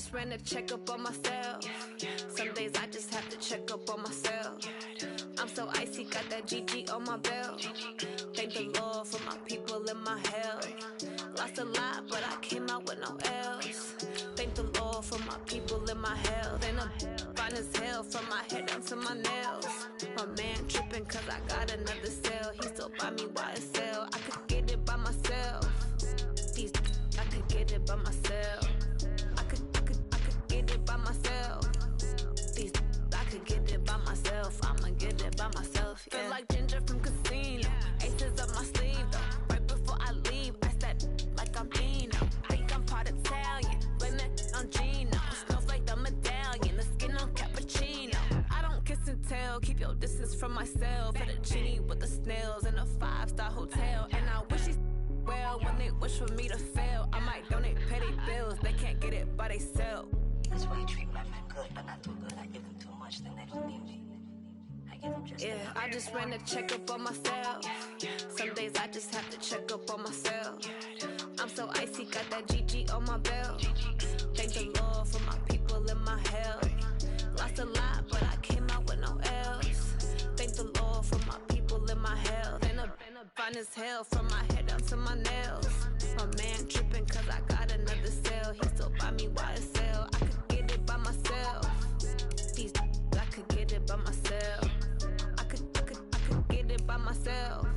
just ran a checkup on myself. Some days I just have to check up on myself. I'm so icy, got that GG on my belt. Thank the Lord for my people in my hell. Lost a lot, but I came out with no L's. Thank the Lord for my people in my hell. And I'm fine as hell from my head down to my nails. My man tripping cause I got another cell. He still buy me YSL. I could get it by myself. These I could get it by myself. I could get it by myself. These I could get it by myself. I'ma get it by myself. Yeah. Feel like Ginger from Casino. Aces up my sleeve though. Right before I leave, I said like I'm Dino. Think I'm part Italian. Blame it on Gino. Smells like the medallion. The skin on cappuccino. I don't kiss and tell. Keep your distance from myself. For the genie with the snails in a 5-star hotel. And I wish he's well when they wish for me to fail. I might donate petty bills. They can't get it by they sell. That's why you treat my men good, but not too good. I give them too much, then they don't need me. I give them just enough. I just ran a checkup on myself. Some days I just have to check up on myself. I'm so icy, got that GG on my belt. Thank the Lord for my people in my hell. Lost a lot, but I came out with no L's. Thank the Lord for my people in my hell. Then I'm fine as hell from my head down to my nails. My man tripping cause I got another cell. He still buy me YSL. I could get it by myself. These I could get it by myself. I could get it by myself.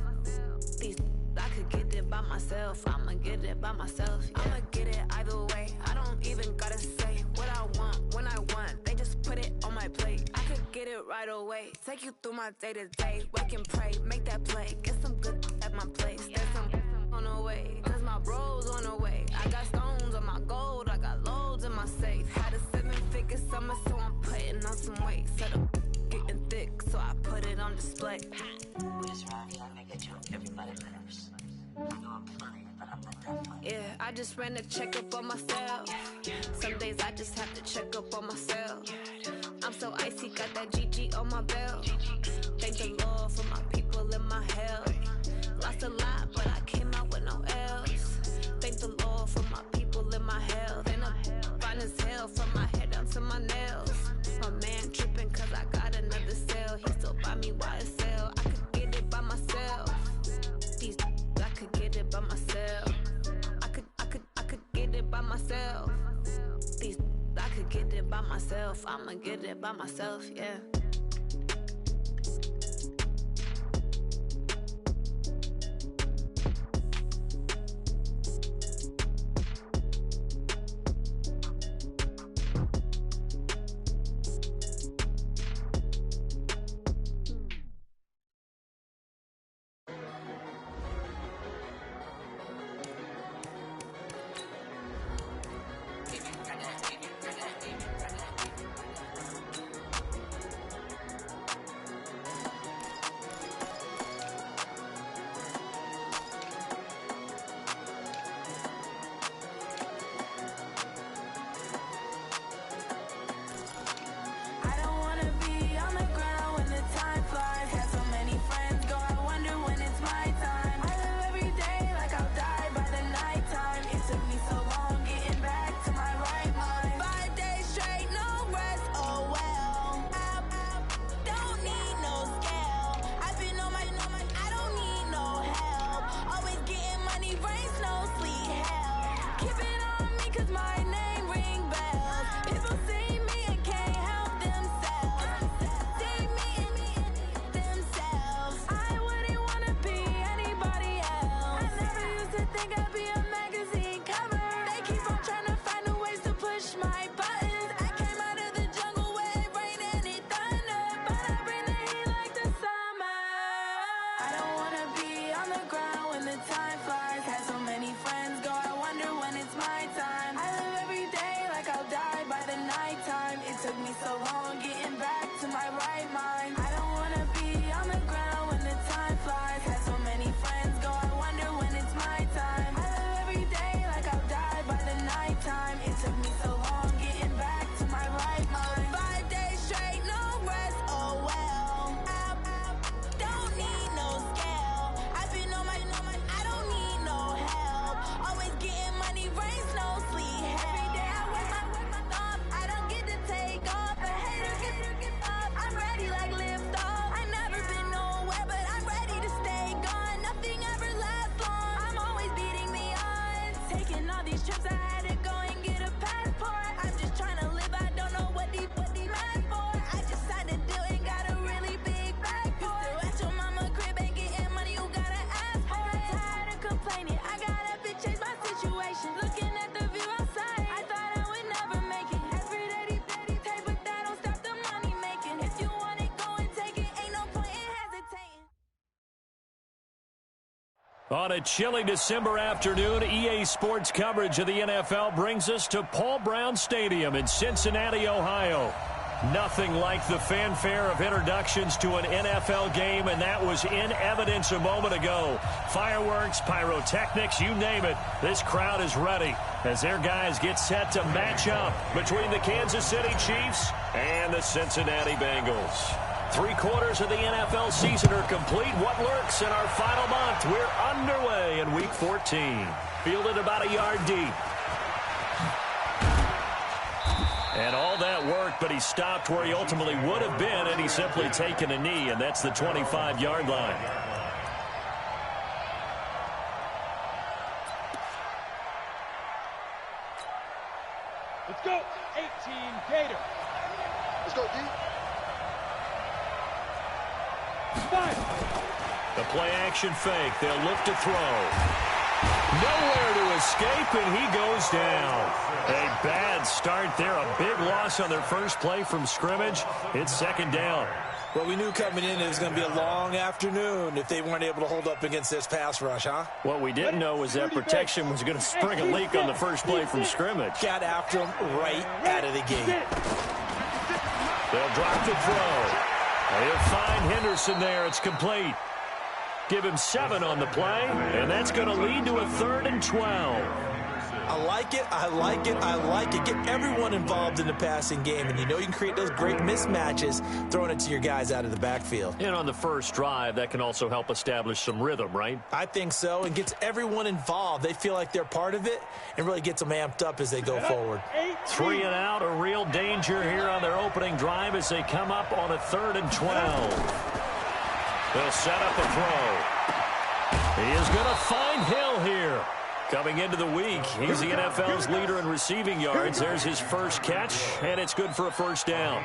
These I could get it by myself. I'ma get it by myself. Yeah. I'ma get it either way. I don't even gotta say what I want when I want. They just put it on my plate. I could get it right away. Take you through my day to day. Wake and pray, make that play. Get some good at my place. There's some on the way. Cause my bros on the way. I got stones on my gold. I got loads in my safe. Had a 7-figure summer, so I'm putting on some weight. Set up getting thick, so I put it on display. With this round here, I get you everybody matters. I know I'm funny, but I'm not that funny. Yeah, I just ran a checkup on myself. Some days I just have to check up on myself. I'm so icy, got that GG on my belt. Thank the Lord for my people in my hell. Lost a lot, but I came out with no L's. Thank the Lord for my people in my hell. Then I'm fine as hell from my head down to my nails. My man tripping cause I got another cell. He still buy me YSL. I could get it by myself. These I could get it by myself. I could get it by myself. These I could get it by myself. I'ma get it by myself, yeah. On a chilly December afternoon, EA Sports coverage of the NFL brings us to Paul Brown Stadium in Cincinnati, Ohio. Nothing like the fanfare of introductions to an NFL game, and that was in evidence a moment ago. Fireworks, pyrotechnics, you name it. This crowd is ready as their guys get set to match up between the Kansas City Chiefs and the Cincinnati Bengals. 3/4 of the NFL season are complete. What lurks in our final month? We're underway in Week 14. Fielded about a yard deep. And all that work, but he stopped where he ultimately would have been, and he's simply taken a knee, and that's the 25-yard line. Let's go. 18 Gator. Let's go, D. 5. The play-action fake. They'll look to throw. Nowhere to escape, and he goes down. A bad start there. A big loss on their first play from scrimmage. It's second down. Well, we knew coming in it was going to be a long afternoon if they weren't able to hold up against this pass rush, huh? What we didn't know was that protection was going to spring a leak on the first play from scrimmage. Got after him right out of the gate. They'll drop the throw. They'll find Henderson there. It's complete. Give him 7 on the play, and that's going to lead to a 3rd and 12. I like it, I like it, I like it. Get everyone involved in the passing game, and you know you can create those great mismatches throwing it to your guys out of the backfield. And on the first drive, that can also help establish some rhythm, right? I think so, and gets everyone involved. They feel like they're part of it and really gets them amped up as they go forward. 3 and out, a real danger here on their opening drive as they come up on a 3rd and 12. They'll set up a throw. He is going to find Hill here. Coming into the week, he's the NFL's leader in receiving yards. There's his first catch, and it's good for a first down.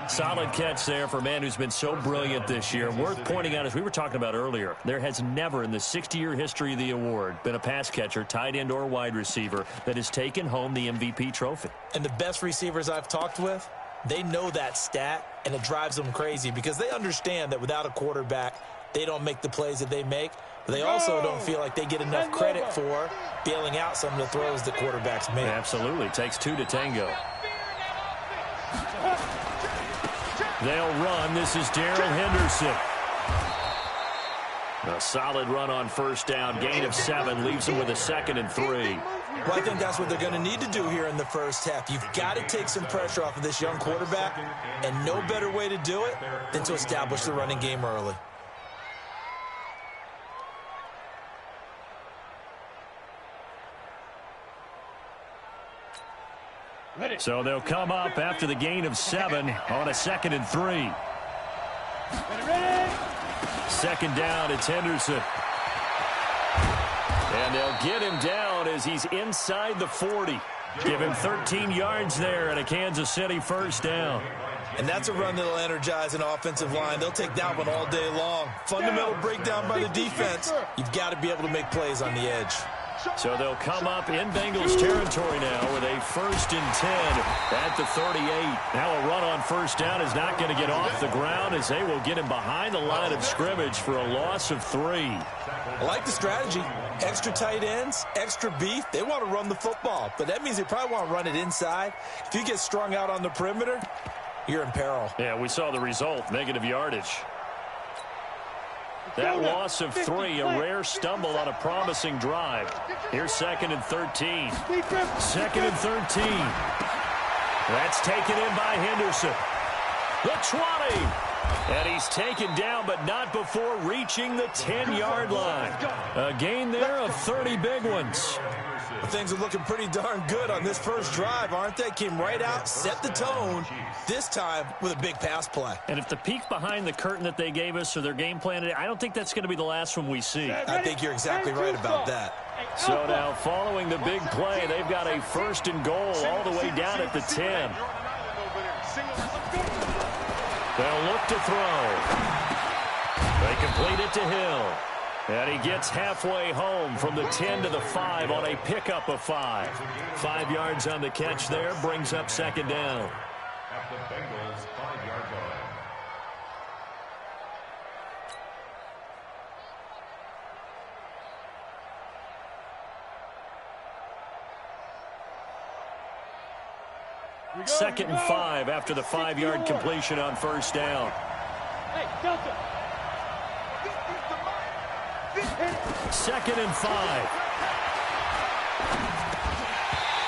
Solid catch there for a man who's been so brilliant this year. Worth pointing out, as we were talking about earlier, there has never in the 60-year history of the award been a pass catcher, tight end, or wide receiver that has taken home the MVP trophy. And the best receivers I've talked with, they know that stat, and it drives them crazy because they understand that without a quarterback, they don't make the plays that they make. But they also don't feel like they get enough credit for bailing out some of the throws the quarterbacks make. Absolutely. Takes 2 to tango. They'll run. This is Darrell Henderson. A solid run on first down. Gain of 7 leaves them with a 2nd and 3. Well, I think that's what they're going to need to do here in the first half. You've got to take some pressure off of this young quarterback, and no better way to do it than to establish the running game early. So they'll come up after the gain of 7 on a 2nd and 3. Second down, it's Henderson. And they'll get him down as he's inside the 40. Give him 13 yards there and a Kansas City first down. And that's a run that'll energize an offensive line. They'll take that one all day long. Fundamental breakdown by the defense. You've got to be able to make plays on the edge. So they'll come up in Bengals territory now with a 1st and 10 at the 38. Now a run on first down is not going to get off the ground as they will get him behind the line of scrimmage for a loss of 3. I like the strategy. Extra tight ends, extra beef. They want to run the football, but that means they probably want to run it inside. If you get strung out on the perimeter, you're in peril. Yeah, we saw the result, negative yardage. That loss of 3, a rare stumble on a promising drive. Here's 2nd and 13. 2nd and 13. That's taken in by Henderson. The 20. And he's taken down, but not before reaching the 10-yard line. A gain there of 30 big ones. Things are looking pretty darn good on this first drive, aren't they? Came right out, set the tone, this time with a big pass play. And if the peek behind the curtain that they gave us or their game plan, I don't think that's going to be the last one we see. I think you're exactly right about that. So now following the big play, they've got a 1st and goal all the way down at the 10. They'll look to throw. They complete it to Hill. And he gets halfway home from the 10 to the 5 on a pickup of 5. 5 yards on the catch there, brings up 2nd down. At the Bengals 5-yard line. 2nd and 5 after the 5-yard completion on first down. Hey, Delta. 2nd and 5.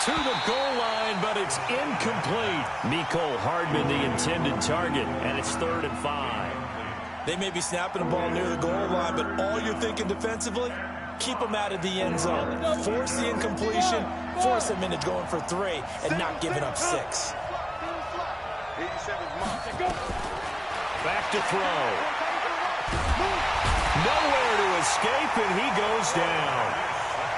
To the goal line, but it's incomplete. Mecole Hardman, the intended target, and it's 3rd and 5. They may be snapping the ball near the goal line, but all you're thinking defensively, keep them out of the end zone. Force the incompletion, force them into going for 3, and not giving up 6. Back to throw. Nowhere to escape, and he goes down.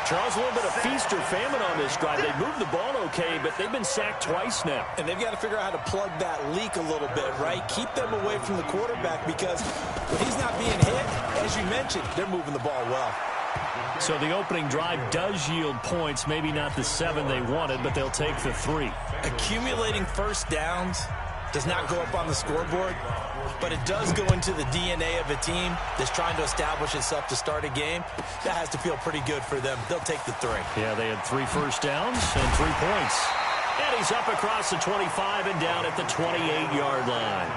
Charles, a little bit of feast or famine on this drive. They moved the ball okay, but they've been sacked twice now. And they've got to figure out how to plug that leak a little bit, right? Keep them away from the quarterback because when he's not being hit, as you mentioned, they're moving the ball well. So the opening drive does yield points, maybe not the 7 they wanted, but they'll take the 3. Accumulating first downs does not go up on the scoreboard, but it does go into the DNA of a team that's trying to establish itself to start a game. That has to feel pretty good for them. They'll take the 3. Yeah, they had 3 first downs and 3 points. And he's up across the 25 and down at the 28-yard line.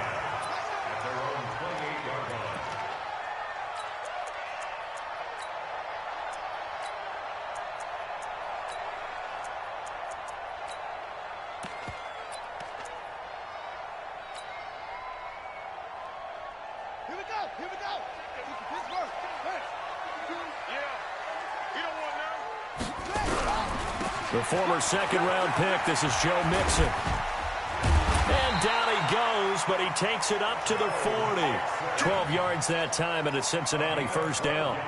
The former second-round pick, this is Joe Mixon. And down he goes, but he takes it up to the 40. 12 yards that time and a Cincinnati first down.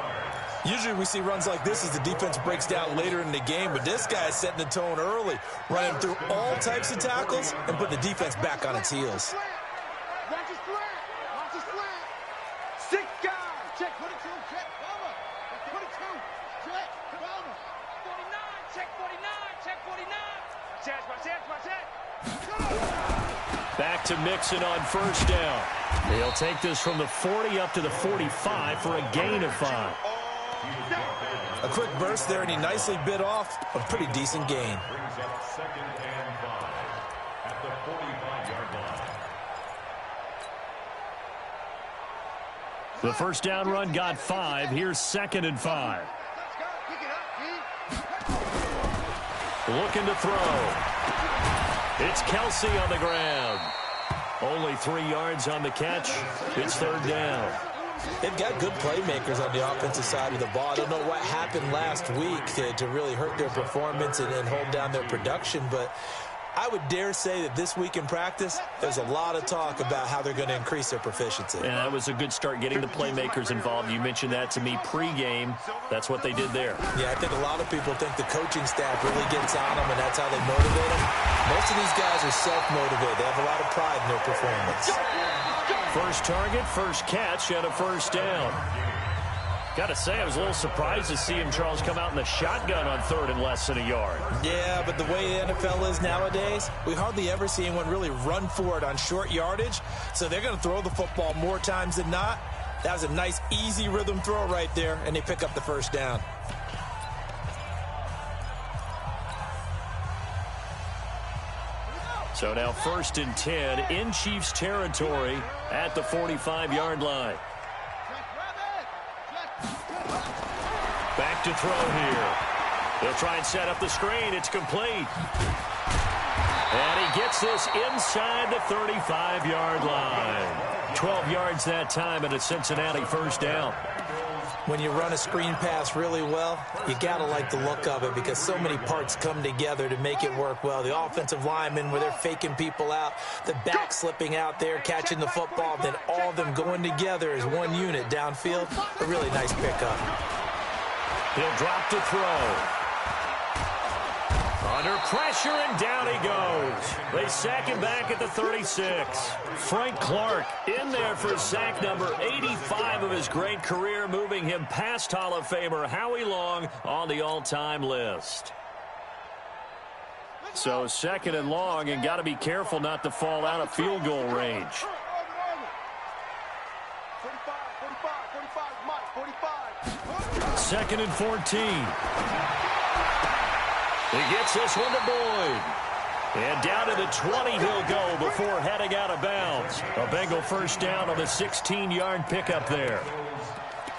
Usually we see runs like this as the defense breaks down later in the game, but this guy is setting the tone early, running through all types of tackles and putting the defense back on its heels. Watch his flat. Watch his flat. 6 guys. Check 42. Check. Over. 42. Check. Over. 49. Check 49. Check 49. Watch it. Back to Mixon on first down. They'll take this from the 40 up to the 45 for a gain of 5. A quick burst there, and he nicely bit off a pretty decent gain. Brings up 2nd and 5 at the 45-yard line. The first down run got 5. Here's 2nd and 5. Looking to throw. It's Kelsey on the ground. Only 3 yards on the catch. It's 3rd down. They've got good playmakers on the offensive side of the ball. I don't know what happened last week to really hurt their performance and hold down their production, but I would dare say that this week in practice, there's a lot of talk about how they're going to increase their proficiency. And that was a good start getting the playmakers involved. You mentioned that to me pregame. That's what they did there. Yeah, I think a lot of people think the coaching staff really gets on them, and that's how they motivate them. Most of these guys are self-motivated. They have a lot of pride in their performance. First target, first catch, and a first down. Got to say, I was a little surprised to see him, Charles, come out in the shotgun on 3rd and less than a yard. Yeah, but the way the NFL is nowadays, we hardly ever see anyone really run for it on short yardage. So they're going to throw the football more times than not. That was a nice, easy rhythm throw right there, and they pick up the first down. So now 1st and 10 in Chiefs territory at the 45-yard line. Back to throw here. They'll try and set up the screen. It's complete. And he gets this inside the 35-yard line. 12 yards that time and a Cincinnati first down. When you run a screen pass really well, you got to like the look of it because so many parts come together to make it work well. The offensive linemen, where they're faking people out, the back slipping out there, catching the football, then all of them going together as one unit downfield. A really nice pickup. He'll drop to throw. Under pressure, and down he goes. They sack him back at the 36. Frank Clark in there for sack number 85 of his great career, moving him past Hall of Famer Howie Long on the all-time list. So 2nd and long, and got to be careful not to fall out of field goal range. 2nd and 14. He gets this one to Boyd. And down to the 20 he'll go before heading out of bounds. A Bengal first down on the 16-yard pickup there.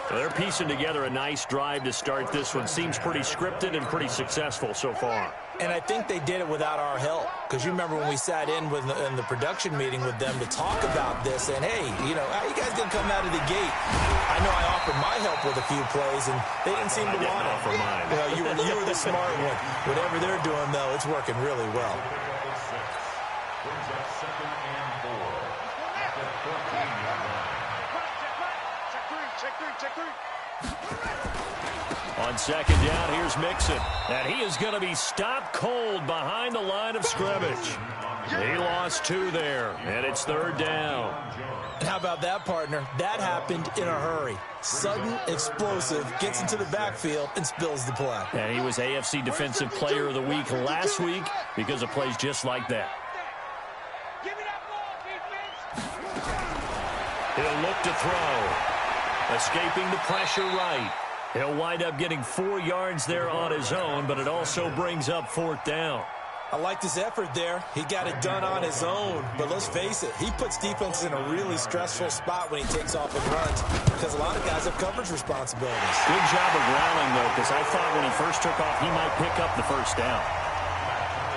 So they're piecing together a nice drive to start this one. Seems pretty scripted and pretty successful so far. And I think they did it without our help. Because you remember when we sat in the production meeting with them to talk about this. And, hey, you know, how you guys going to come out of the gate? I know I offered my help with a few plays, and they didn't seem to want it. Offer mine. Well, you were the smart one. Whatever they're doing, though, it's working really well. On second down, here's Mixon. And he is going to be stopped cold behind the line of scrimmage. He lost 2 there, and it's third down. And how about that, partner? That happened in a hurry. Sudden, explosive, gets into the backfield, and spills the play. And he was AFC Defensive Player of the Week last week because of plays just like that. He'll look to throw. Escaping the pressure right. He'll wind up getting 4 yards there on his own, but it also brings up fourth down. I like his effort there. He got it done on his own. But let's face it, he puts defenses in a really stressful spot when he takes off and runs because a lot of guys have coverage responsibilities. Good job of rallying, though, because I thought when he first took off, he might pick up the first down.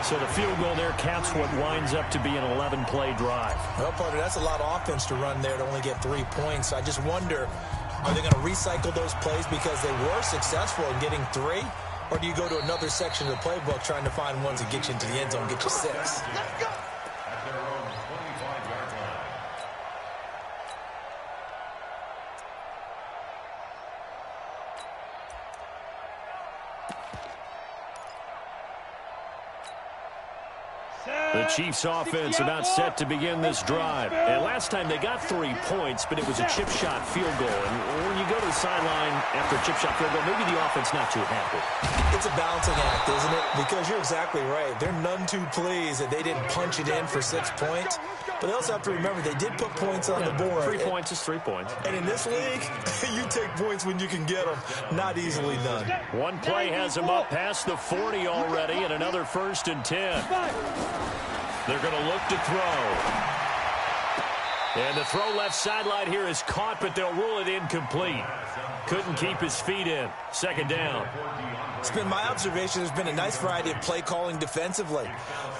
So the field goal there counts what winds up to be an 11-play drive. Well, partner, that's a lot of offense to run there to only get 3 points. I just wonder, are they going to recycle those plays because they were successful in getting 3? Or do you go to another section of the playbook trying to find ones that get you into the end zone, get you 6? The Chiefs offense about set to begin this drive. And last time they got 3 points, but it was a chip shot field goal. And when you go to the sideline after a chip shot field goal, maybe the offense not too happy. It's a balancing act, isn't it? Because you're exactly right. They're none too pleased that they didn't punch it in for 6 points. But they also have to remember they did put points on the board. 3 points is 3 points. And in this league, you take points when you can get them. Not easily done. One play has him up past the 40 already, and another 1st and 10. They're going to look to throw. And the throw left sideline here is caught, but they'll rule it incomplete. Couldn't keep his feet in. Second down. It's been my observation there's been a nice variety of play calling defensively.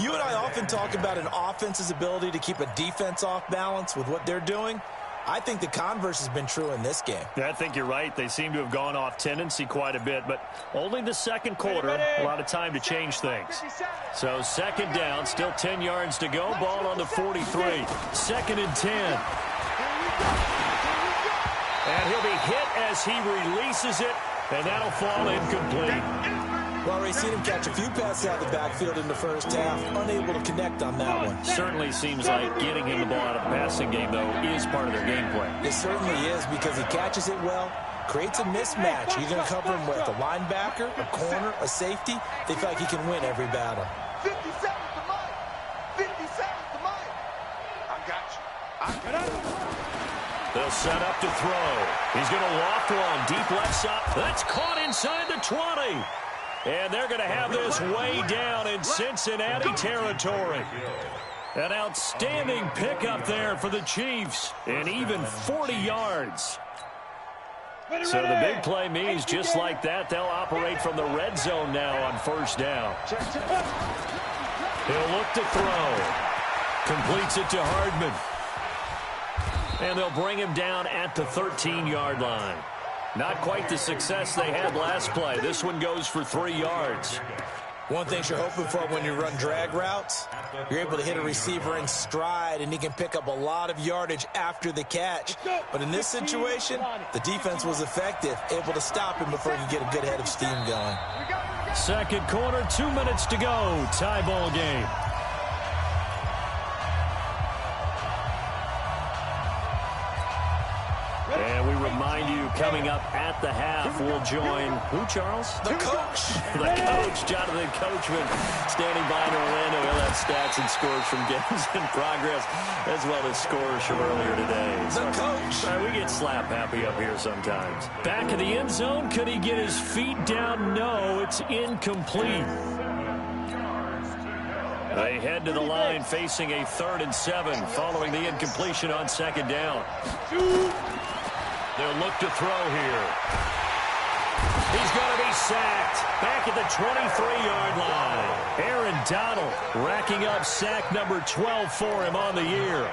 You and I often talk about an offense's ability to keep a defense off balance with what they're doing. I think the converse has been true in this game. I think you're right. They seem to have gone off tendency quite a bit, but only the second quarter, a lot of time to change things. So second down, still 10 yards to go. Ball on the 43. 2nd and 10. And he'll be hit as he releases it, and that'll fall incomplete. Well, already seen him catch a few passes out of the backfield in the first half. Unable to connect on that one. Certainly seems like getting him the ball out of the passing game, though, is part of their game plan. It certainly is because he catches it well, creates a mismatch. You're going to cover him with a linebacker, a corner, a safety. They feel like he can win every battle. 50 seconds to mine. 50 seconds to mine. I got you. They'll set up to throw. He's going to loft one. Deep left side. That's caught inside the 20. And they're going to have this way down in Cincinnati territory. An outstanding pickup there for the Chiefs. And even 40 yards. So the big play means just like that, they'll operate from the red zone now on first down. He'll look to throw. Completes it to Hardman. And they'll bring him down at the 13-yard line. Not quite the success they had last play. This one goes for 3 yards. One thing you're hoping for when you run drag routes, you're able to hit a receiver in stride, and he can pick up a lot of yardage after the catch. But in this situation, the defense was effective, able to stop him before he could get a good head of steam going. Second quarter, 2 minutes to go. Tie ball game. And we remind you, coming up at the half, we'll join who, Charles? The coach. The coach, Jonathan Coachman, standing by in Orlando. He'll have stats and scores from games in progress, as well as scores from earlier today. The coach. We get slap happy up here sometimes. Back of the end zone. Could he get his feet down? No, it's incomplete. They head to the line facing a 3rd and 7 following the incompletion on 2nd down. They'll look to throw here. He's going to be sacked back at the 23-yard line. Aaron Donald racking up sack number 12 for him on the year.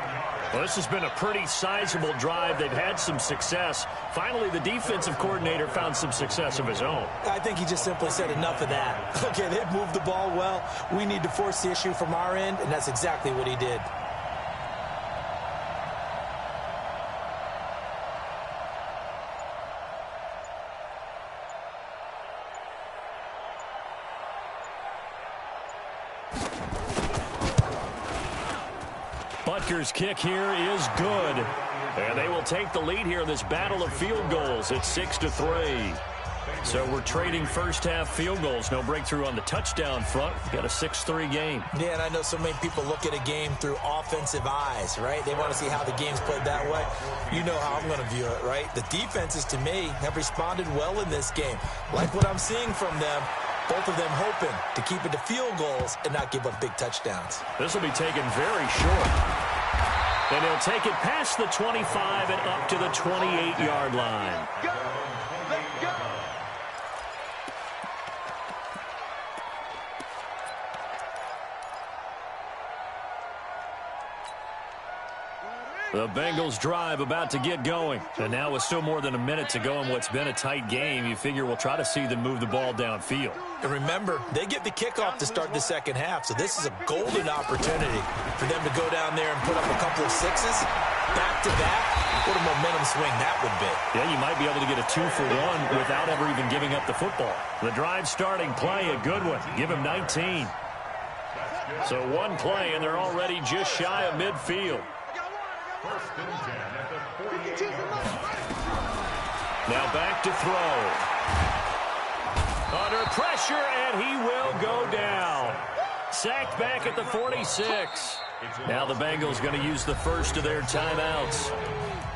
Well, this has been a pretty sizable drive. They've had some success. Finally, the defensive coordinator found some success of his own. I think he just simply said enough of that. Okay, they've moved the ball well. We need to force the issue from our end, and that's exactly what he did. Butker's kick here is good. And they will take the lead here in this battle of field goals at 6-3. So we're trading first-half field goals. No breakthrough on the touchdown front. We've got a 6-3 game. Yeah, and I know so many people look at a game through offensive eyes, right? They want to see how the game's played that way. You know how I'm going to view it, right? The defenses, to me, have responded well in this game. Like what I'm seeing from them. Both of them hoping to keep it to field goals and not give up big touchdowns. This will be taken very short. And he'll take it past the 25 and up to the 28-yard line. Go! Let's go! The Bengals drive about to get going. And now with still more than a minute to go in what's been a tight game, you figure we'll try to see them move the ball downfield. And remember, they get the kickoff to start the second half, so this is a golden opportunity for them to go down there and put up a couple of sixes back-to-back. What a momentum swing that would be. Yeah, you might be able to get a 2-for-1 without ever even giving up the football. The drive starting play, a good one. Give him 19. So one play, and they're already just shy of midfield. Now back to throw. Under pressure, and he will go down. Sacked back at the 46. Now the Bengals going to use the first of their timeouts,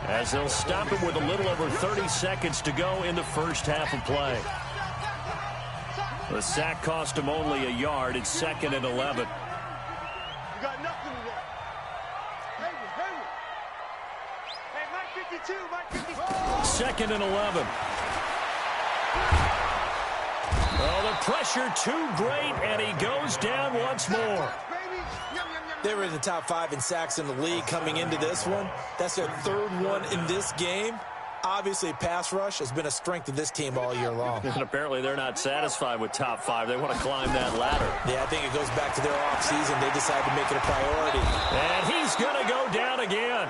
as they'll stop him with a little over 30 seconds to go in the first half of play. The sack cost him only a yard. It's 2nd and 11. You got nothing today. Hayward. Hey, Mike 52, Mike 52. 2nd and 11. Oh, the pressure too great, and he goes down once more. They were in the top 5 in sacks in the league coming into this one. That's their 3rd one in this game. Obviously, pass rush has been a strength of this team all year long. And apparently they're not satisfied with top 5. They want to climb that ladder. Yeah, I think it goes back to their offseason. They decided to make it a priority. And he's going to go down again.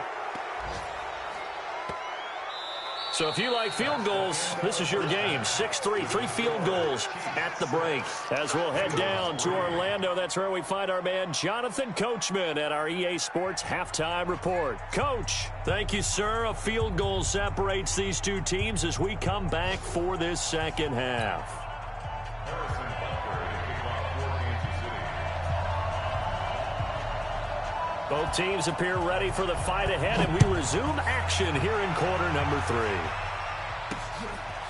So if you like field goals, this is your game. 6-3, 3 field goals at the break. As we'll head down to Orlando, that's where we find our man Jonathan Coachman at our EA Sports Halftime Report. Coach, thank you, sir. A field goal separates these two teams as we come back for this second half. Both teams appear ready for the fight ahead, and we resume action here in quarter number 3.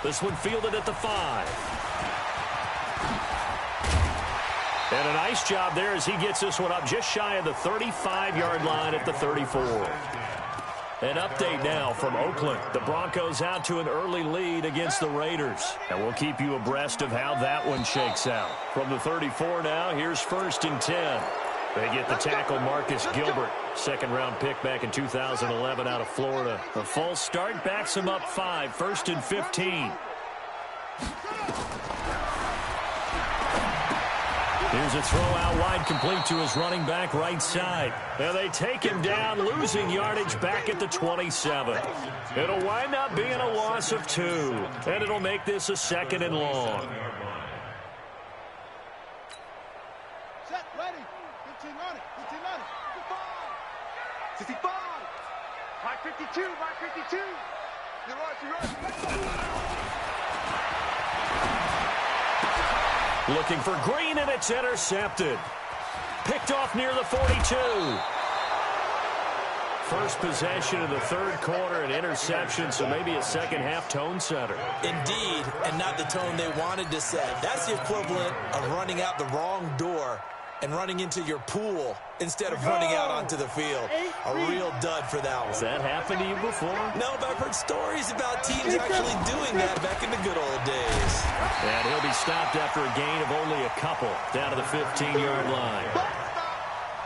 This one fielded at the 5. And a nice job there as he gets this one up just shy of the 35-yard line at the 34. An update now from Oakland. The Broncos out to an early lead against the Raiders. And we'll keep you abreast of how that one shakes out. From the 34 now, here's 1st and 10. They get the tackle, Marcus Gilbert, 2nd-round pick back in 2011 out of Florida. A false start backs him up 5, 1st and 15. Here's a throw out wide, complete to his running back right side. And they take him down, losing yardage back at the 27. It'll wind up being a loss of 2, and it'll make this a 2nd and long. Set, ready. 15 on it. 65. Mike 52, Mike 52. You're right. Looking for Green, and it's intercepted. Picked off near the 42. First possession of the 3rd quarter, an interception, so maybe a second-half tone setter. Indeed, and not the tone they wanted to set. That's the equivalent of running out the wrong door and running into your pool instead of running out onto the field. A real dud for that one. Has that happened to you before? No, but I've heard stories about teams actually doing that back in the good old days. And he'll be stopped after a gain of only a couple down to the 15-yard line.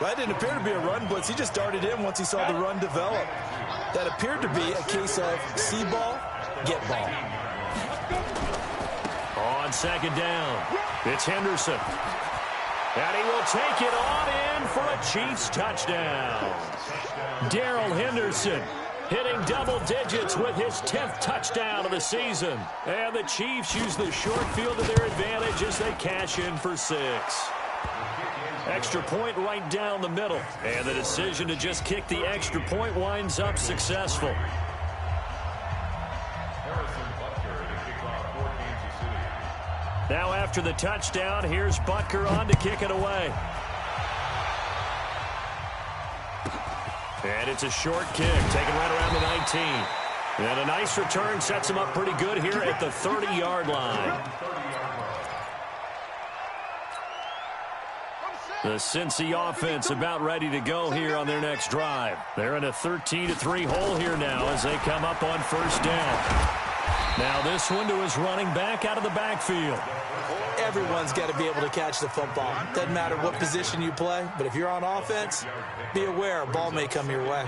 Well, that didn't appear to be a run blitz. He just darted in once he saw the run develop. That appeared to be a case of see ball, get ball. On second down, it's Henderson. And he will take it on in for a Chiefs touchdown. Darrell Henderson hitting double digits with his 10th touchdown of the season. And the Chiefs use the short field to their advantage as they cash in for 6. Extra point right down the middle. And the decision to just kick the extra point winds up successful. Now after the touchdown, here's Butker on to kick it away. And it's a short kick, taken right around the 19. And a nice return sets him up pretty good here at the 30-yard line. The Cincy offense about ready to go here on their next drive. They're in a 13-3 hole here now as they come up on first down. Now this one to his running back out of the backfield. Everyone's got to be able to catch the football. Doesn't matter what position you play, but if you're on offense, be aware a ball may come your way.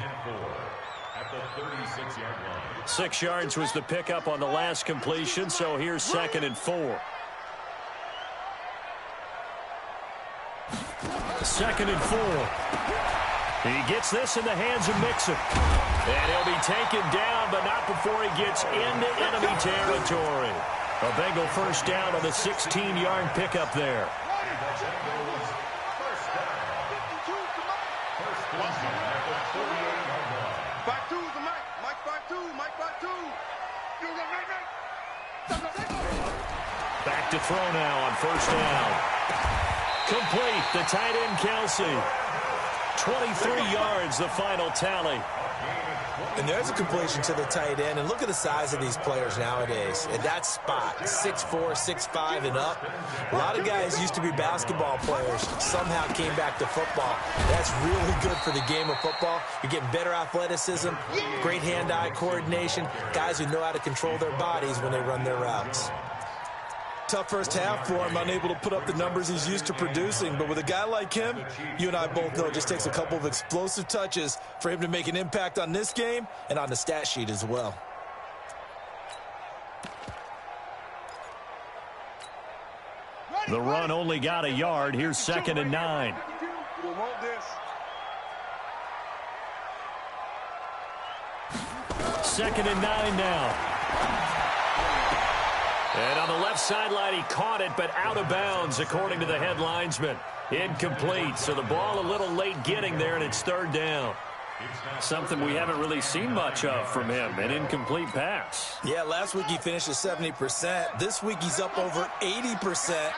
6 yards was the pickup on the last completion, so here's 2nd and 4. 2nd and 4. He gets this in the hands of Mixon. And he'll be taken down, but not before he gets into enemy territory. A Bengal first down on the 16-yard pickup there. Back to throw now on first down. Complete, the tight end Kelsey. 23 yards, the final tally. And there's a completion to the tight end. And look at the size of these players nowadays. At that spot, 6'4", 6'5", and up. A lot of guys used to be basketball players, somehow came back to football. That's really good for the game of football. You're getting better athleticism, great hand-eye coordination, guys who know how to control their bodies when they run their routes. Tough first half for him, unable to put up the numbers he's used to producing. But with a guy like him, you and I both know it just takes a couple of explosive touches for him to make an impact on this game and on the stat sheet as well. The run only got a yard. Here's 2nd and 9. Second and 9 now. And on the left sideline, he caught it, but out of bounds, according to the head linesman. Incomplete, so the ball a little late getting there, and it's 3rd down. Something we haven't really seen much of from him, an incomplete pass. Yeah, last week he finished at 70%. This week he's up over 80%.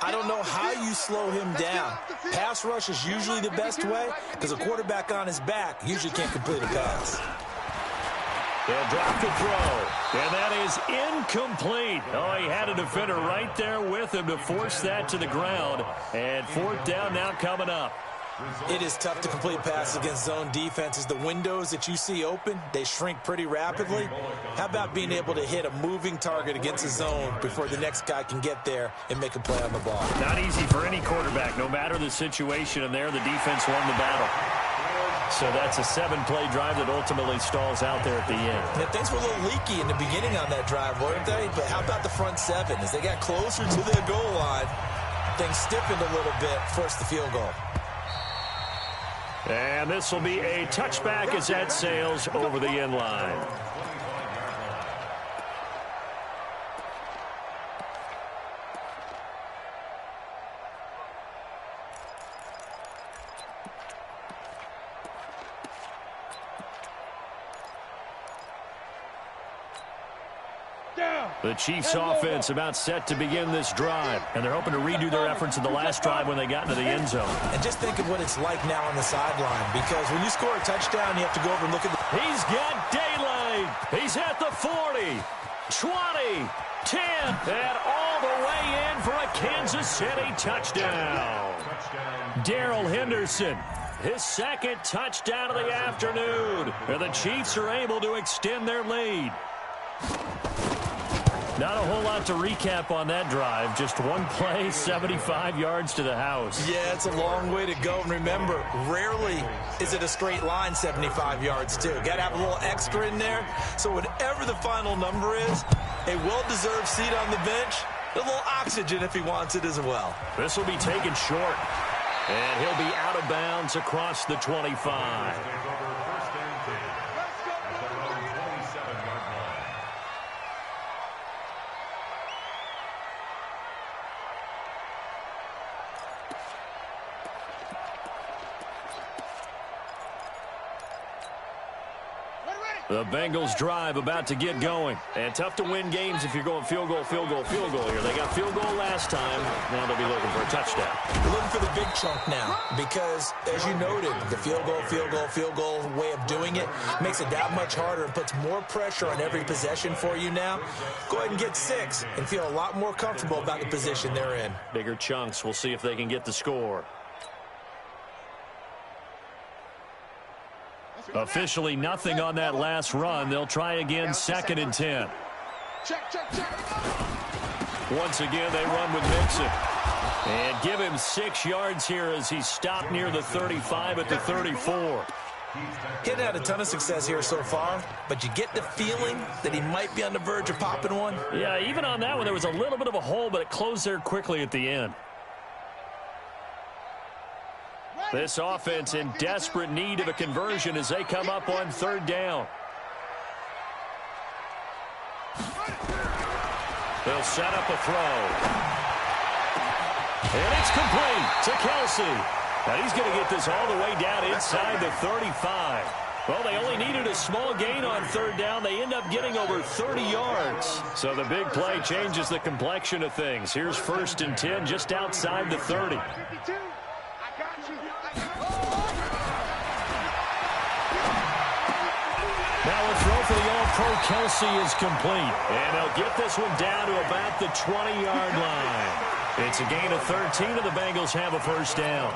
I don't know how you slow him down. Pass rush is usually the best way because a quarterback on his back usually can't complete a pass. They'll drop the throw, and that is incomplete. Oh, he had a defender right there with him to force that to the ground. And 4th down now coming up. It is tough to complete passes against zone defenses. The windows that you see open, they shrink pretty rapidly. How about being able to hit a moving target against a zone before the next guy can get there and make a play on the ball? Not easy for any quarterback, no matter the situation, and there the defense won the battle. So that's a 7-play drive that ultimately stalls out there at the end. Yeah, things were a little leaky in the beginning on that drive, weren't they? But how about the front 7? As they got closer to their goal line, things stiffened a little bit, forced the field goal. And this will be a touchback as that sails over the end line. The Chiefs offense about set to begin this drive, and they're hoping to redo their efforts in the last drive when they got into the end zone. And just think of what it's like now on the sideline, because when you score a touchdown, you have to go over and look at the... He's got daylight. He's at the 40, 20, 10, and all the way in for a Kansas City touchdown. Darrell Henderson, his second touchdown of the afternoon. And the Chiefs are able to extend their lead. Not a whole lot to recap on that drive. Just one play, 75 yards to the house. Yeah, it's a long way to go. And remember, rarely is it a straight line 75 yards, too. Got to have a little extra in there. So whatever the final number is, a well-deserved seat on the bench, a little oxygen if he wants it as well. This will be taken short. And he'll be out of bounds across the 25. The Bengals drive about to get going. And tough to win games if you're going field goal, field goal, field goal here. They got field goal last time. Now they'll be looking for a touchdown. They're looking for the big chunk now because, as you noted, the field goal way of doing it makes it that much harder and puts more pressure on every possession for you now. Go ahead and get 6 and feel a lot more comfortable about the position they're in. Bigger chunks. We'll see if they can get the score. Officially nothing on that last run. They'll try again, 2nd and 10. Once again, they run with Mixon. And give him 6 yards here as he's stopped near the 35 at the 34. He hadn't had a ton of success here so far, but you get the feeling that he might be on the verge of popping one. Yeah, even on that one, there was a little bit of a hole, but it closed there quickly at the end. This offense in desperate need of a conversion as they come up on 3rd down. They'll set up a throw. And it's complete to Kelsey. Now he's going to get this all the way down inside the 35. Well, they only needed a small gain on 3rd down. They end up getting over 30 yards. So the big play changes the complexion of things. Here's 1st and 10 just outside the 30. Now a throw for the All-Pro Kelsey is complete. And they'll get this one down to about the 20-yard line. It's a gain of 13, and the Bengals have a 1st down.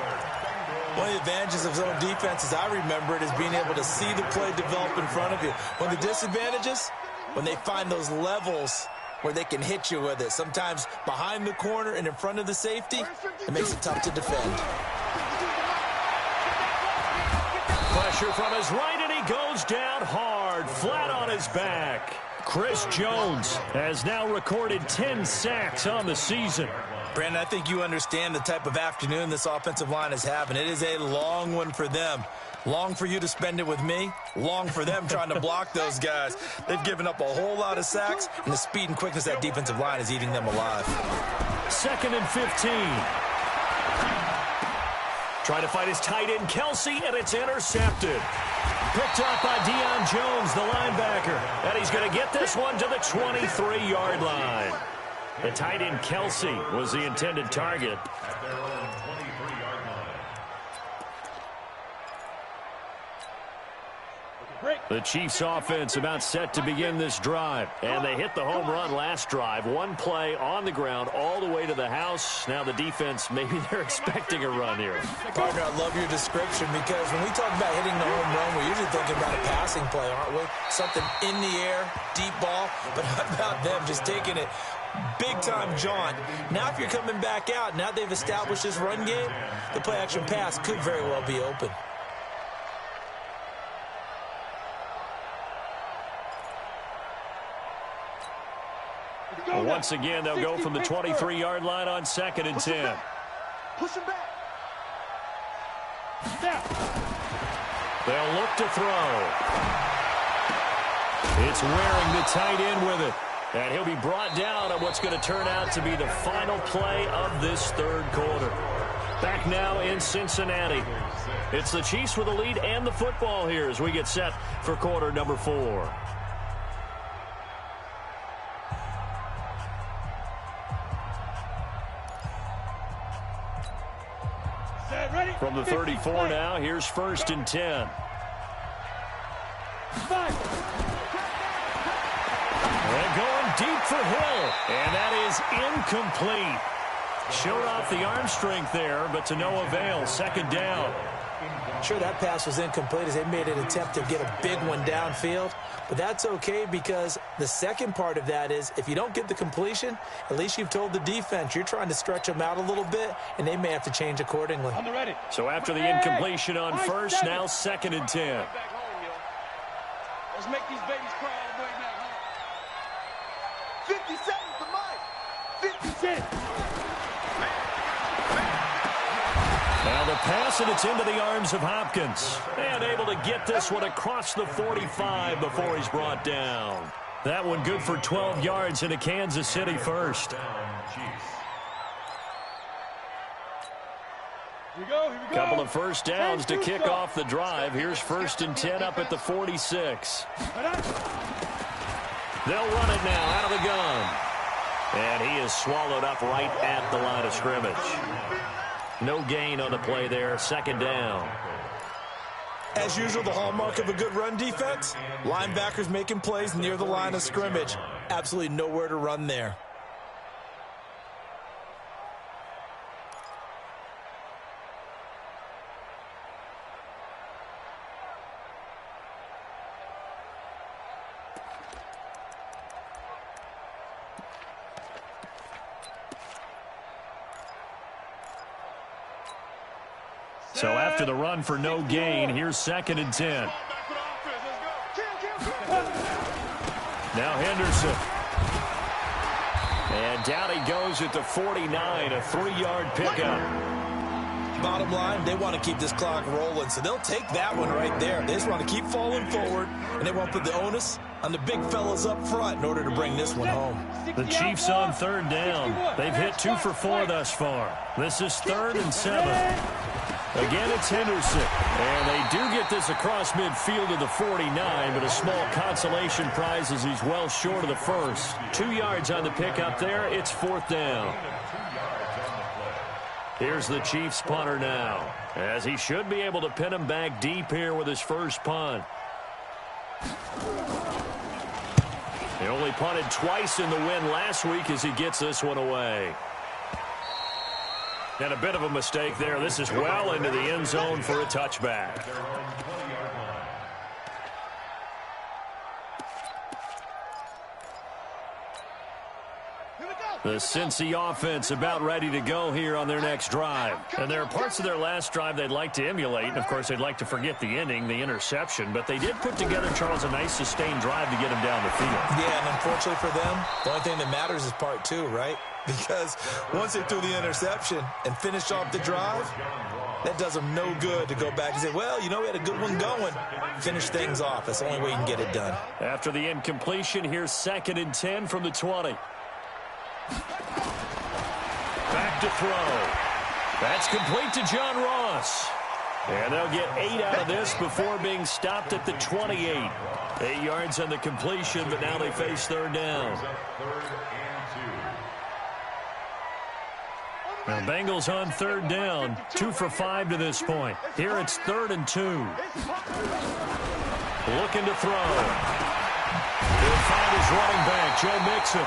One of the advantages of zone defense, as I remember it, is being able to see the play develop in front of you. One of the disadvantages, when they find those levels where they can hit you with it. Sometimes behind the corner and in front of the safety, it makes it tough to defend. Pressure from his right, and he goes down hard, flat on his back. Chris Jones has now recorded 10 sacks on the season. Brandon, I think you understand the type of afternoon this offensive line is having. It is a long one for them. Long for you to spend it with me. Long for them trying to block those guys. They've given up a whole lot of sacks, and the speed and quickness of that defensive line is eating them alive. 2nd and 15. Trying to fight his tight end, Kelsey, and it's intercepted. Picked up by Deion Jones, the linebacker. And he's going to get this one to the 23-yard line. The tight end, Kelsey, was the intended target. The Chiefs offense about set to begin this drive. And they hit the home run last drive. One play on the ground all the way to the house. Now the defense, maybe they're expecting a run here. Partner, I love your description because when we talk about hitting the home run, we're usually thinking about a passing play, aren't we? Something in the air, deep ball. But how about them just taking it big-time jaunt? Now if you're coming back out, now they've established this run game, the play-action pass could very well be open. Once again, they'll go from the 23-yard line on 2nd and 10. Push him back. They'll look to throw. It's wearing the tight end with it. And he'll be brought down on what's going to turn out to be the final play of this 3rd quarter. Back now in Cincinnati. It's the Chiefs with the lead and the football here as we get set for quarter number 4. From the 34 now, here's 1st and 10. And going deep for Hill. And that is incomplete. Showed off the arm strength there, but to no avail. Second down. Sure, that pass was incomplete as they made an attempt to get a big one downfield. But that's okay because the second part of that is if you don't get the completion, at least you've told the defense you're trying to stretch them out a little bit, and they may have to change accordingly. So after the incompletion on first, now 2nd and 10. Let's make these babies cry all the way back home. 50 seconds to Mike. 50 cents. Now the pass, and it's into the arms of Hopkins. And able to get this one across the 45 before he's brought down. That one good for 12 yards into Kansas City first. Here we go. Couple of first downs to kick off the drive. Here's 1st and 10 up at the 46. They'll run it now out of the gun. And he is swallowed up right at the line of scrimmage. No gain on the play there. 2nd down. As usual, the hallmark of a good run defense, linebackers making plays near the line of scrimmage. Absolutely nowhere to run there. So after the run for no gain, here's 2nd and 10. Now Henderson. And down he goes at the 49, a 3-yard pickup. Bottom line, they want to keep this clock rolling, so they'll take that one right there. They just want to keep falling forward, and they want to put the onus on the big fellas up front in order to bring this one home. The Chiefs on 3rd down. They've hit 2 for 4 thus far. This is 3rd and 7. Again, it's Henderson. And they do get this across midfield to the 49, but a small consolation prize as he's well short of the first. 2 yards on the pickup there. It's 4th down. Here's the Chiefs punter now, as he should be able to pin him back deep here with his first punt. He only punted twice in the win last week as he gets this one away. And a bit of a mistake there. This is well into the end zone for a touchback. The Cincy offense about ready to go here on their next drive. And there are parts of their last drive they'd like to emulate. And, of course, they'd like to forget the ending, the interception. But they did put together, Charles, a nice sustained drive to get him down the field. Yeah, and unfortunately for them, the only thing that matters is part 2, right? Because once they threw the interception and finished off the drive, that does them no good to go back and say, well, you know, we had a good one going. Finish things off. That's the only way you can get it done. After the incompletion, here's 2nd and 10 from the 20. Back to throw. That's complete to John Ross. And they'll get 8 out of this before being stopped at the 28. 8 yards on the completion, but now they face 3rd down. Now Bengals on 3rd down. 2 for 5 to this point. Here it's 3rd and 2. Looking to throw. He'll find his running back, Joe Mixon.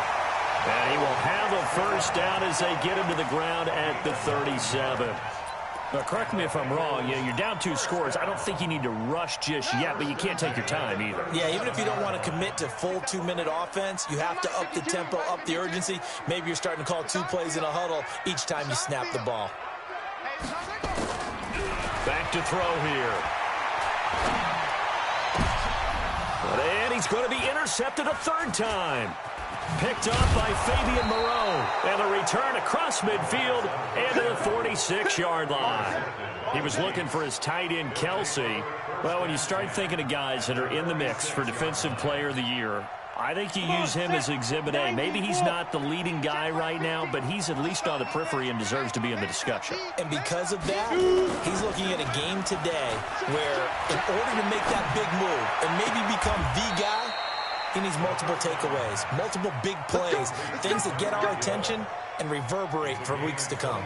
And he will have a first down as they get him to the ground at the 37. Now, correct me if I'm wrong. You're down 2 scores. I don't think you need to rush just yet, but you can't take your time either. Yeah, even if you don't want to commit to full 2-minute offense, you have to up the tempo, up the urgency. Maybe you're starting to call 2 plays in a huddle each time you snap the ball. Back to throw here. And he's going to be intercepted a 3rd time. Picked up by Fabian Moreau. And a return across midfield and to the 46-yard line. He was looking for his tight end, Kelsey. Well, when you start thinking of guys that are in the mix for Defensive Player of the Year, I think you use him as Exhibit A. Maybe he's not the leading guy right now, but he's at least on the periphery and deserves to be in the discussion. And because of that, he's looking at a game today where in order to make that big move and maybe become the guy, he needs multiple takeaways, multiple big plays, things that get our attention and reverberate for weeks to come.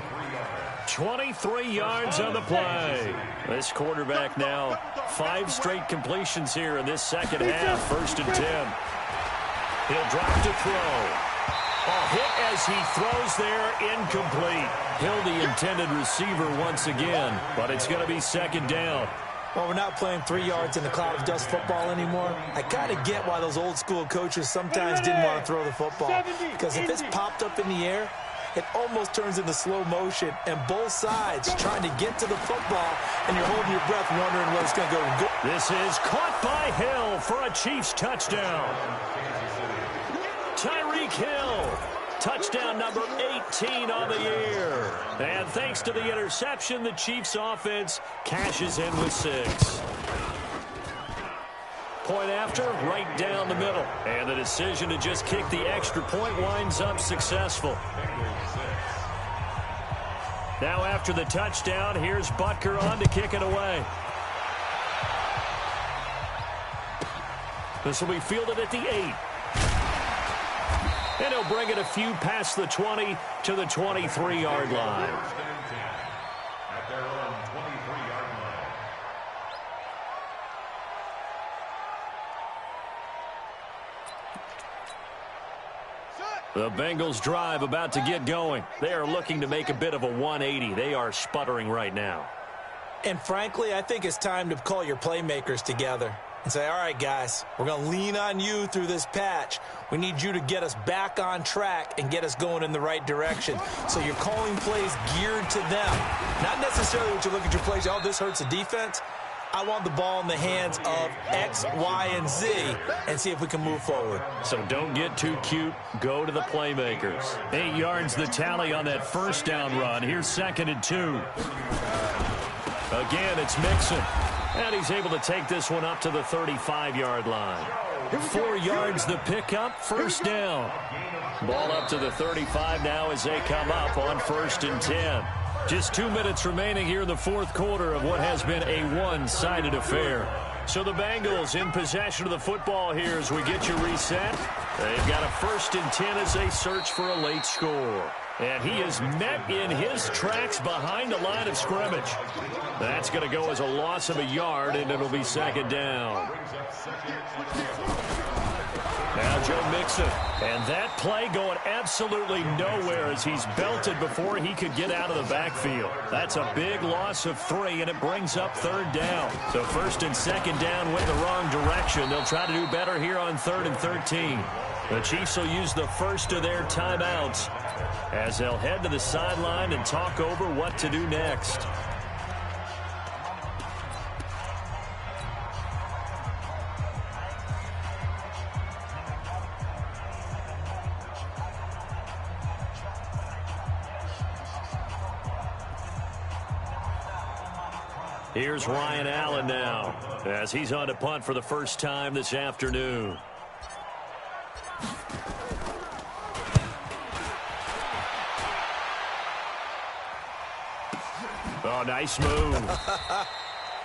23 yards on the play. This quarterback now 5 straight completions here in this second half. 1st and 10. He'll drop to throw. Hit as he throws there, incomplete. Hill the intended receiver once again, but it's going to be second down. Well, we're not playing 3 yards in the cloud of dust football anymore. I kind of get why those old school coaches sometimes didn't want to throw the football. Because if it's popped up in the air, it almost turns into slow motion, and both sides trying to get to the football, and you're holding your breath wondering where it's going to go. This is caught by Hill for a Chiefs touchdown. Tyreek Hill, touchdown number 18 on the year. And thanks to the interception, the Chiefs offense cashes in with 6. Point after, right down the middle. And the decision to just kick the extra point winds up successful. Now after the touchdown, here's Butker on to kick it away. This will be fielded at the 8. And he'll bring it a few past the 20 to the 23-yard line. At their own 23-yard line. The Bengals drive about to get going. They are looking to make a bit of a 180. They are sputtering right now. And frankly, I think it's time to call your playmakers together and say, all right, guys, we're going to lean on you through this patch. We need you to get us back on track and get us going in the right direction. So you're calling plays geared to them. Not necessarily what you look at your plays, oh, this hurts the defense. I want the ball in the hands of X, Y, and Z and see if we can move forward. So don't get too cute. Go to the playmakers. 8 yards the tally on that first down run. Here's 2nd and 2. Again, it's Mixon. And he's able to take this one up to the 35-yard line. 4 yards the pickup, first down. Ball up to the 35 now as they come up on 1st and 10. Just 2 minutes remaining here in the fourth quarter of what has been a one-sided affair. So the Bengals in possession of the football here as we get you reset. They've got a 1st and 10 as they search for a late score. And he is met in his tracks behind the line of scrimmage. That's going to go as a loss of a yard, and it'll be 2nd down. Now Joe Mixon. And that play going absolutely nowhere as he's belted before he could get out of the backfield. That's a big loss of 3, and it brings up 3rd down. So 1st and 2nd down went the wrong direction. They'll try to do better here on 3rd and 13. The Chiefs will use the first of their timeouts as they'll head to the sideline and talk over what to do next. Here's Ryan Allen now as he's on to punt for the first time this afternoon. Oh, nice move.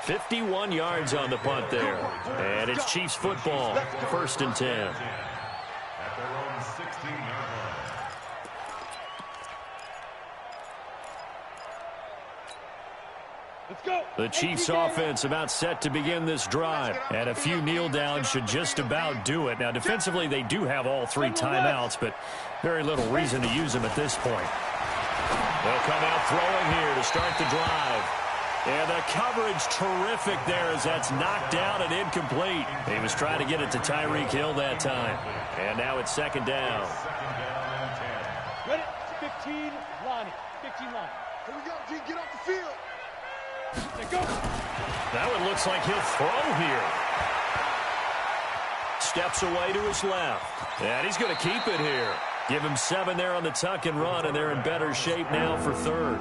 51 yards on the punt there. And it's Chiefs football, 1st and 10. At their own 16-yard line. Let's go. The Chiefs offense about set to begin this drive. And a few kneel downs should just about do it. Now, defensively, they do have all 3 timeouts, but very little reason to use them at this point. They'll come out throwing here to start the drive. And the coverage terrific there as that's knocked down and incomplete. He was trying to get it to Tyreek Hill that time. And now it's 2nd down. Ready? 15, Lonnie. 15, Lonnie. Here we go, G. Get off the field. There go. That one looks like he'll throw here. Steps away to his left. And he's going to keep it here. Give him 7 there on the tuck and run, and they're in better shape now for 3rd.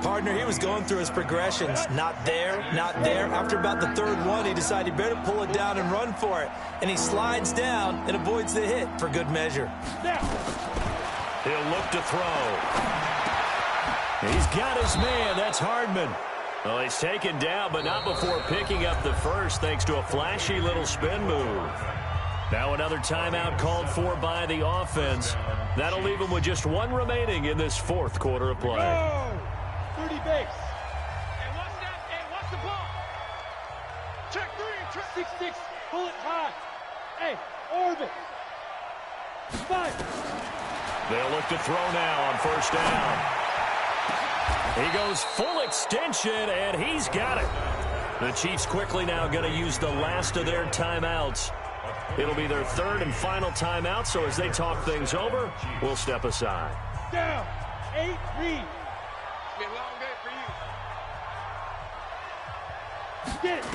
Partner, he was going through his progressions. Not there, not there. After about the 3rd one, he decided he better pull it down and run for it. And he slides down and avoids the hit for good measure. He'll look to throw. He's got his man. That's Hardman. Well, he's taken down, but not before picking up the first thanks to a flashy little spin move. Now another timeout called for by the offense. That'll leave him with just 1 remaining in this fourth quarter of play. Go! 30 base. Hey, watch that. Hey, watch the ball. Check 3. 6-6. Pull it high. Hey, orbit. 5. They'll look to throw now on first down. He goes full extension, and he's got it. The Chiefs quickly now going to use the last of their timeouts. It'll be their third and final timeout, so as they talk things over, we'll step aside. Down. 8, read. It's been a long day for you. Get it.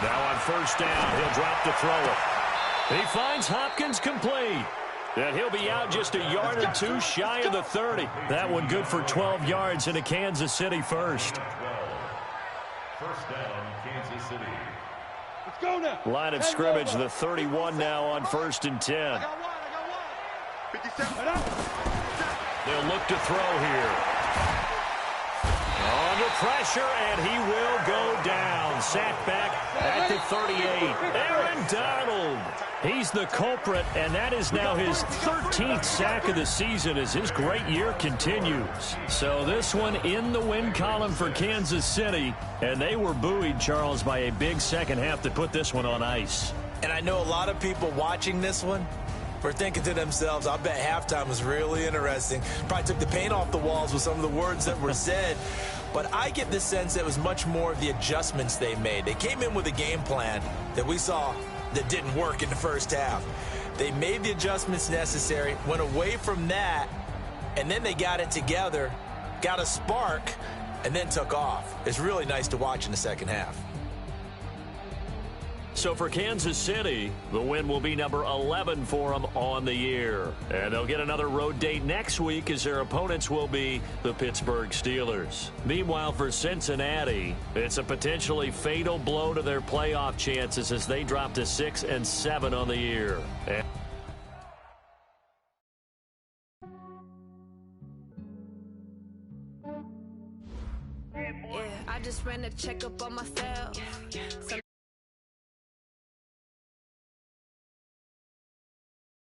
Now on first down, he'll drop to throw it. He finds Hopkins complete. And he'll be out just a yard or two shy of the 30. That one good for 12 yards into Kansas City first. First down, Kansas City. Let's go now. Line of scrimmage, the 31 now on first and 10. I got one. 57. They'll look to throw here. Under pressure, and he will go down. Sacked back at the 38. Aaron Donald. He's the culprit, and that is now his 13th sack of the season as his great year continues. So this one in the win column for Kansas City, and they were buoyed, Charles, by a big second half to put this one on ice. And I know a lot of people watching this one were thinking to themselves, I bet halftime was really interesting. Probably took the paint off the walls with some of the words that were said. But I get the sense that it was much more of the adjustments they made. They came in with a game plan that we saw that didn't work in the first half. They made the adjustments necessary, went away from that, and then they got it together, got a spark, and then took off. It's really nice to watch in the second half. So for Kansas City, the win will be number 11 for them on the year. And they'll get another road date next week as their opponents will be the Pittsburgh Steelers. Meanwhile, for Cincinnati, it's a potentially fatal blow to their playoff chances as they drop to 6-7 on the year. Yeah, I just ran a checkup on myself.